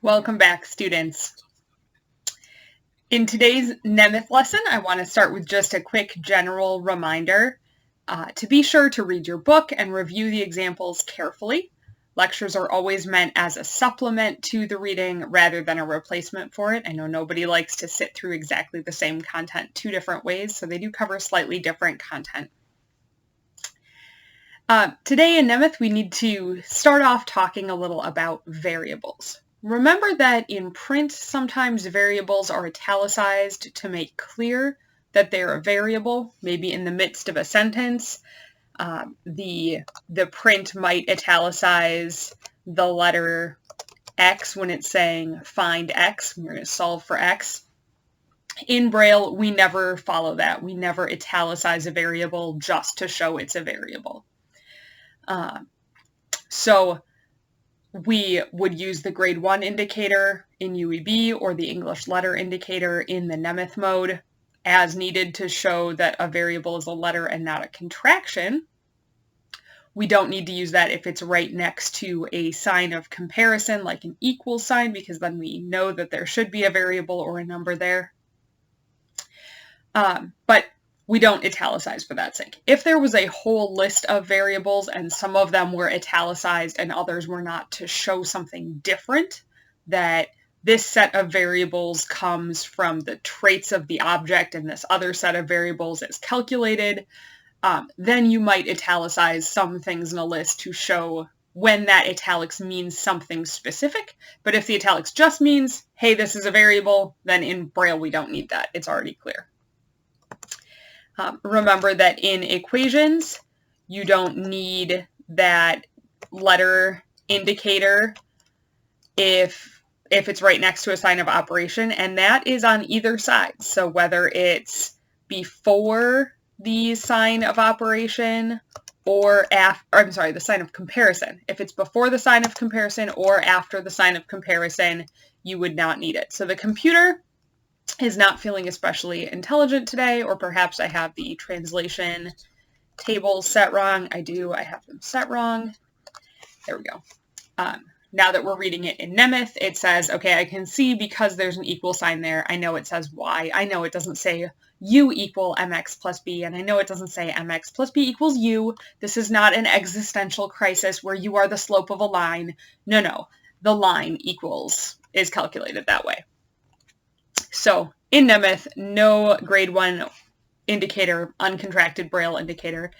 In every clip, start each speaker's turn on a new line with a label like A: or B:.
A: Welcome back, students. In today's Nemeth lesson, I want to start with just a quick general reminder to be sure to read your book and review the examples carefully. Lectures are always meant as a supplement to the reading rather than a replacement for it. I know nobody likes to sit through exactly the same content two different ways, so they do cover slightly different content. Today in Nemeth, we need to start off talking a little about variables. Remember that in print, sometimes variables are italicized to make clear that they're a variable, maybe in the midst of a sentence. The print might italicize the letter X when it's saying find X, we're going to solve for X. In Braille, we never follow that. We never italicize a variable just to show it's a variable. So we would use the grade 1 indicator in UEB or the English letter indicator in the Nemeth mode as needed to show that a variable is a letter and not a contraction. We don't need to use that if it's right next to a sign of comparison, like an equal sign, because then we know that there should be a variable or a number there. But we don't italicize for that sake. If there was a whole list of variables and some of them were italicized and others were not to show something different, that this set of variables comes from the traits of the object and this other set of variables is calculated, then you might italicize some things in a list to show when that italics means something specific. But if the italics just means, hey, this is a variable, then in Braille we don't need that. It's already clear. Remember that in equations, you don't need that letter indicator if it's right next to a sign of operation, and that is on either side. So whether it's before the sign of operation or the sign of comparison. If it's before the sign of comparison or after the sign of comparison, you would not need it. So the computer is not feeling especially intelligent today, or perhaps I have the translation tables set wrong. I have them set wrong. There we go. Now that we're reading it in Nemeth, it says, okay, I can see because there's an equal sign there. I know it says Y. I know it doesn't say U equal MX plus B, and I know it doesn't say MX plus B equals U. This is not an existential crisis where you are the slope of a line. No, the line is calculated that way. So in Nemeth, no grade 1 indicator, uncontracted Braille indicator,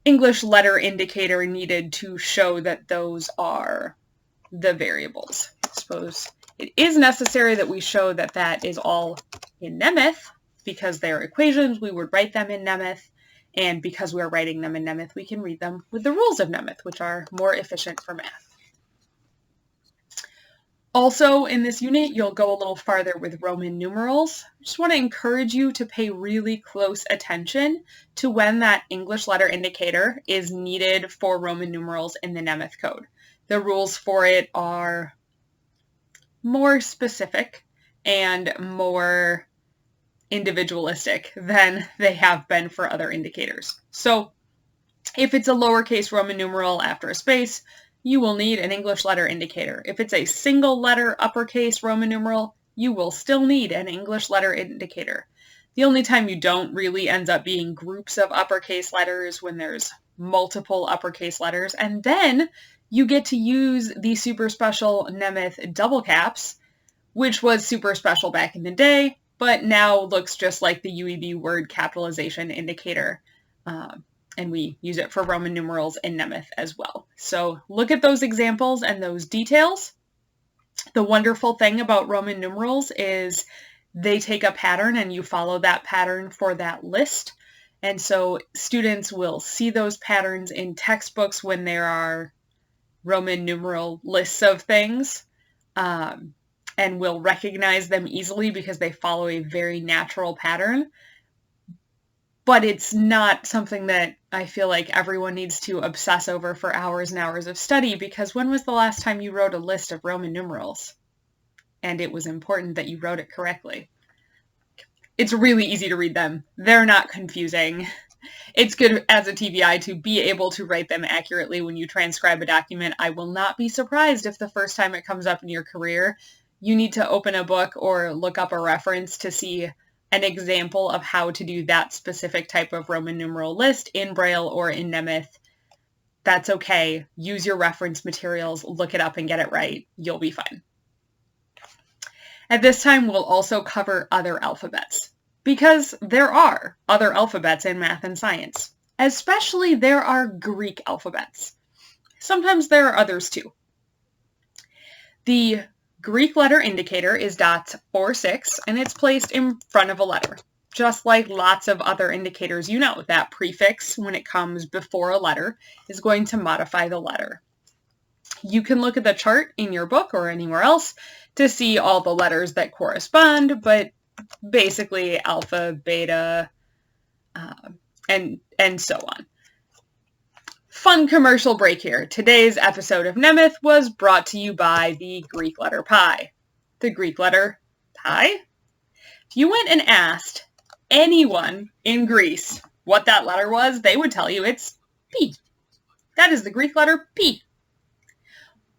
A: English letter indicator needed to show that those are the variables. I suppose it is necessary that we show that that is all in Nemeth because they're equations. We would write them in Nemeth, and because we're writing them in Nemeth, we can read them with the rules of Nemeth, which are more efficient for math. Also, in this unit, you'll go a little farther with Roman numerals. I just want to encourage you to pay really close attention to when that English letter indicator is needed for Roman numerals in the Nemeth code. The rules for it are more specific and more individualistic than they have been for other indicators. So, if it's a lowercase Roman numeral after a space, you will need an English letter indicator. If it's a single letter uppercase Roman numeral, you will still need an English letter indicator. The only time you don't really ends up being groups of uppercase letters when there's multiple uppercase letters, and then you get to use the super special Nemeth double caps, which was super special back in the day, but now looks just like the UEB word capitalization indicator. And we use it for Roman numerals in Nemeth as well. So look at those examples and those details. The wonderful thing about Roman numerals is they take a pattern and you follow that pattern for that list. And so students will see those patterns in textbooks when there are Roman numeral lists of things, and will recognize them easily because they follow a very natural pattern. But it's not something that I feel like everyone needs to obsess over for hours and hours of study, because when was the last time you wrote a list of Roman numerals? And it was important that you wrote it correctly. It's really easy to read them. They're not confusing. It's good as a TBI to be able to write them accurately when you transcribe a document. I will not be surprised if the first time it comes up in your career, you need to open a book or look up a reference to see an example of how to do that specific type of Roman numeral list in Braille or in Nemeth. That's okay. Use your reference materials, look it up and get it right. You'll be fine. At this time, we'll also cover other alphabets, because there are other alphabets in math and science. Especially there are Greek alphabets. Sometimes there are others too. The Greek letter indicator is dots 4, 6, and it's placed in front of a letter. Just like lots of other indicators, you know, that prefix, when it comes before a letter, is going to modify the letter. You can look at the chart in your book or anywhere else to see all the letters that correspond, but basically alpha, beta, and so on. Fun commercial break here. Today's episode of Nemeth was brought to you by the Greek letter pi. The Greek letter pi? If you went and asked anyone in Greece what that letter was, they would tell you it's P. That is the Greek letter P.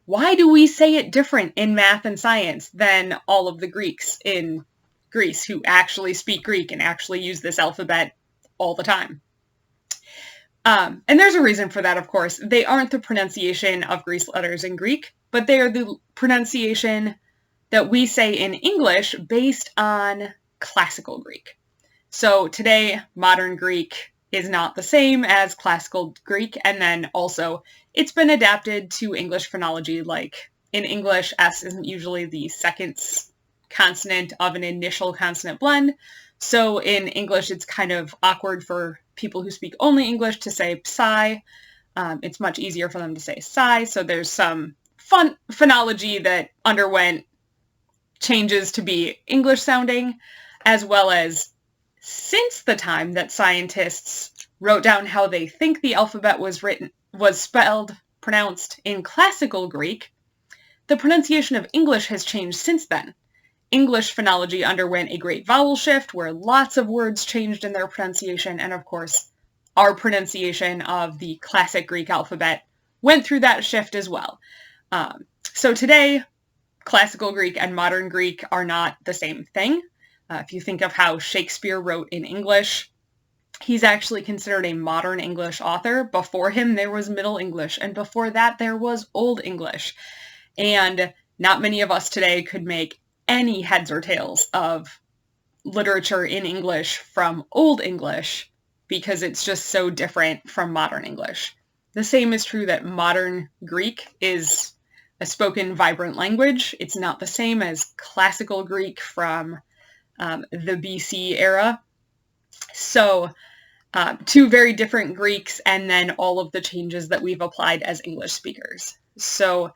A: Why do we say it different in math and science than all of the Greeks in Greece who actually speak Greek and actually use this alphabet all the time? And there's a reason for that, of course. They aren't the pronunciation of Greek letters in Greek, but they are the pronunciation that we say in English based on classical Greek. So today, modern Greek is not the same as classical Greek, and then also it's been adapted to English phonology. Like in English, S isn't usually the second consonant of an initial consonant blend. So in English, it's kind of awkward for people who speak only English to say psi. It's much easier for them to say psi. So there's some fun phonology that underwent changes to be English sounding, as well as since the time that scientists wrote down how they think the alphabet was spelled, pronounced in classical Greek, the pronunciation of English has changed since then. English phonology underwent a great vowel shift where lots of words changed in their pronunciation, and of course, our pronunciation of the classic Greek alphabet went through that shift as well. So today, classical Greek and modern Greek are not the same thing. If you think of how Shakespeare wrote in English, he's actually considered a modern English author. Before him, there was Middle English, and before that, there was Old English. And not many of us today could make any heads or tails of literature in English from Old English because it's just so different from modern English. The same is true that modern Greek is a spoken, vibrant language. It's not the same as classical Greek from the BC era. So two very different Greeks, and then all of the changes that we've applied as English speakers. So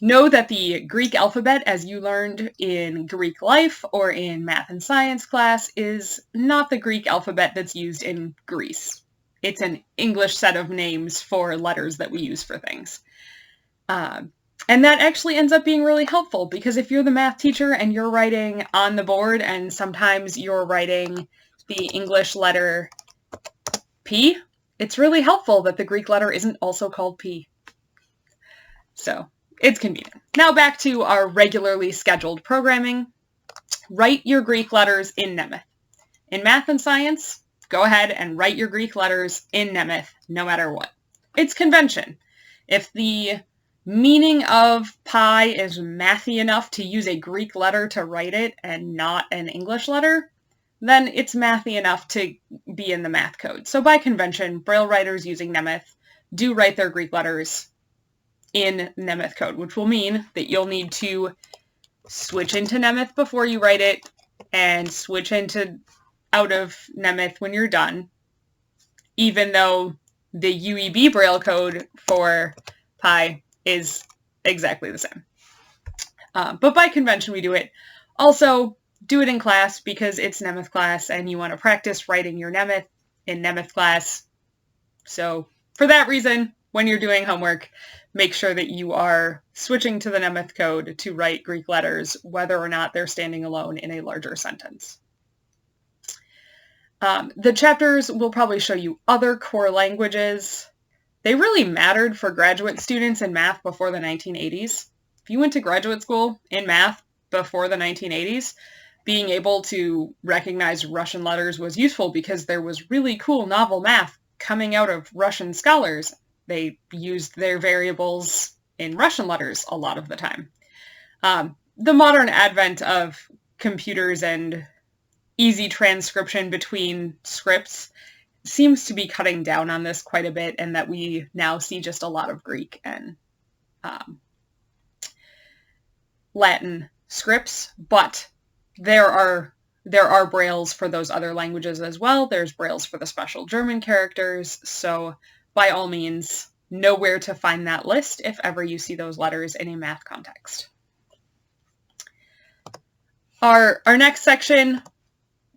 A: know that the Greek alphabet, as you learned in Greek life or in math and science class, is not the Greek alphabet that's used in Greece. It's an English set of names for letters that we use for things. And that actually ends up being really helpful, because if you're the math teacher and you're writing on the board and sometimes you're writing the English letter P, it's really helpful that the Greek letter isn't also called P. So it's convenient. Now back to our regularly scheduled programming. Write your Greek letters in Nemeth. In math and science, go ahead and write your Greek letters in Nemeth no matter what. It's convention. If the meaning of pi is mathy enough to use a Greek letter to write it and not an English letter, then it's mathy enough to be in the math code. So by convention, Braille writers using Nemeth do write their Greek letters in Nemeth code, which will mean that you'll need to switch into Nemeth before you write it and switch out of Nemeth when you're done, even though the UEB Braille code for pi is exactly the same. But by convention, we do it. Also, do it in class because it's Nemeth class and you want to practice writing your Nemeth in Nemeth class. So for that reason, when you're doing homework, make sure that you are switching to the Nemeth code to write Greek letters, whether or not they're standing alone in a larger sentence. The chapters will probably show you other core languages. They really mattered for graduate students in math before the 1980s. If you went to graduate school in math before the 1980s, being able to recognize Russian letters was useful because there was really cool novel math coming out of Russian scholars. They used their variables in Russian letters a lot of the time. The modern advent of computers and easy transcription between scripts seems to be cutting down on this quite a bit, and that we now see just a lot of Greek and Latin scripts, but there are Brailles for those other languages as well. There's Brailles for the special German characters, so by all means, know where to find that list if ever you see those letters in a math context. Our next section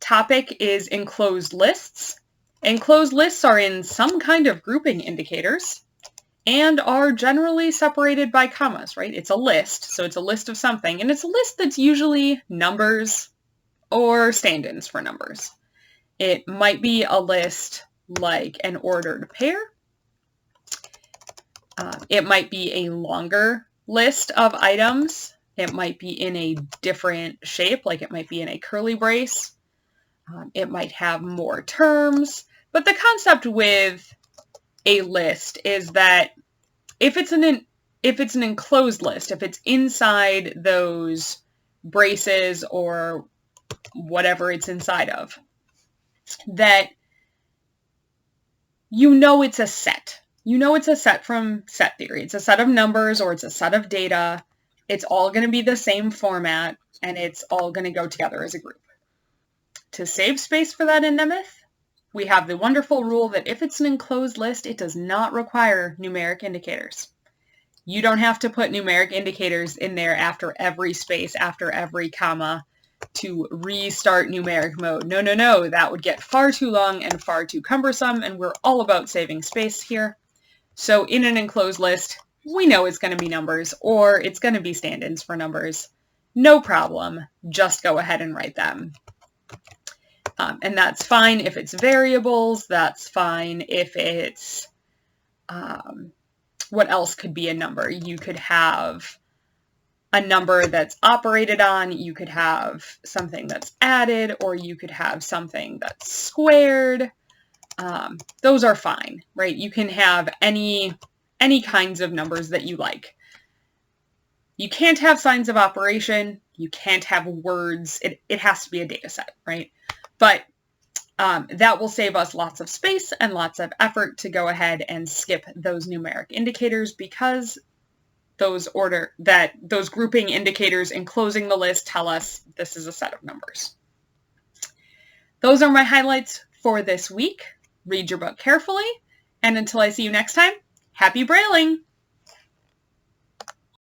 A: topic is enclosed lists. Enclosed lists are in some kind of grouping indicators and are generally separated by commas, right? It's a list, so it's a list of something, and it's a list that's usually numbers or stand-ins for numbers. It might be a list like an ordered pair. It might be a longer list of items. It might be in a different shape, like it might be in a curly brace. It might have more terms, but the concept with a list is that if it's an enclosed list, if it's inside those braces or whatever it's inside of, that you know it's a set. You know it's a set from set theory. It's a set of numbers or it's a set of data. It's all going to be the same format, and it's all going to go together as a group. To save space for that in Nemeth, we have the wonderful rule that if it's an enclosed list, it does not require numeric indicators. You don't have to put numeric indicators in there after every space, after every comma, to restart numeric mode. No, that would get far too long and far too cumbersome, and we're all about saving space here. So in an enclosed list, we know it's going to be numbers, or it's going to be stand-ins for numbers. No problem, just go ahead and write them. And that's fine if it's variables, that's fine if it's, what else could be a number? You could have a number that's operated on, you could have something that's added, or you could have something that's squared. Those are fine, right? You can have any kinds of numbers that you like. You can't have signs of operation, you can't have words, it has to be a data set, right? But that will save us lots of space and lots of effort to go ahead and skip those numeric indicators, because those grouping indicators enclosing the list tell us this is a set of numbers. Those are my highlights for this week. Read your book carefully, and until I see you next time, happy Brailing!